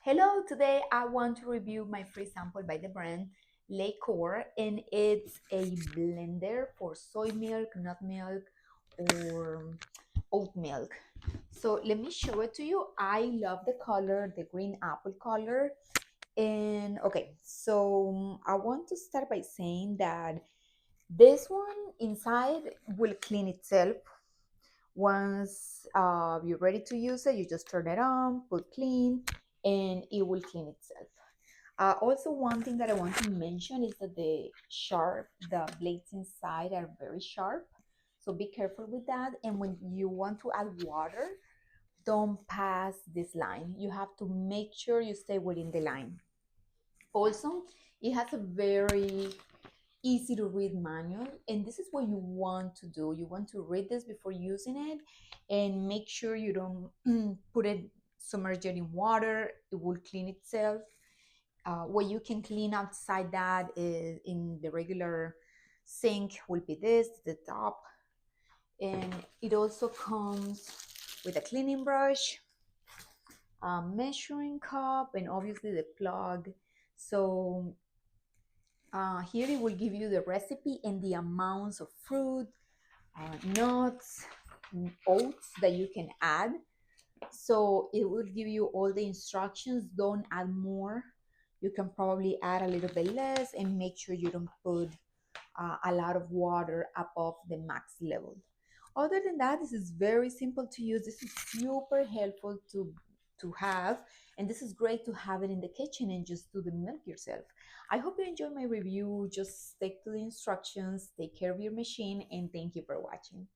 Hello, today I want to review my free sample by the brand Laikore, and it's a blender for soy milk, nut milk, or oat milk. So let me show it to you. I love the color, the green apple color. And okay, so I want to start by saying that this one inside will clean itself. Once you're ready to use it, you just turn it on, put clean, and it will clean itself. Also, one thing that I want to mention is that the blades inside are very sharp. So be careful with that. And when you want to add water, don't pass this line. You have to make sure you stay within the line. Also, it has a very easy to read manual, and this is what you want to do. You want to read this before using it and make sure you don't put it submerge it in water. It will clean itself. What you can clean outside that is in the regular sink will be this, the top. And it also comes with a cleaning brush, a measuring cup, and obviously the plug. So here it will give you the recipe and the amounts of fruit, nuts, oats that you can add. So it will give you all the instructions. Don't add more. You can probably add a little bit less and make sure you don't put a lot of water above the max level. Other than that, this is very simple to use. This is super helpful to have, and this is great to have it in the kitchen and just do the milk yourself. I hope you enjoyed my review. Just stick to the instructions, take care of your machine, and thank you for watching.